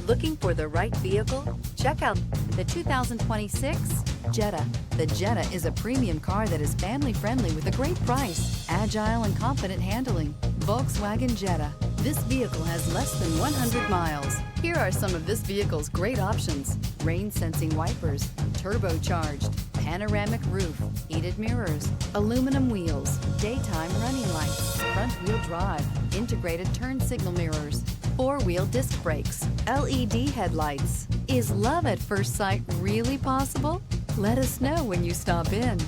Looking for the right vehicle? Check out the 2026 Jetta. The Jetta is a premium car that is family-friendly with a great price, agile and confident handling. Volkswagen Jetta. This vehicle has less than 100 miles. Here are some of this vehicle's great options: rain-sensing wipers, turbocharged, panoramic roof, heated mirrors, aluminum wheels, daytime running lights, front-wheel drive, integrated turn signal mirrors, four-wheel disc brakes, LED headlights. Is love at first sight really possible? Let us know when you stop in.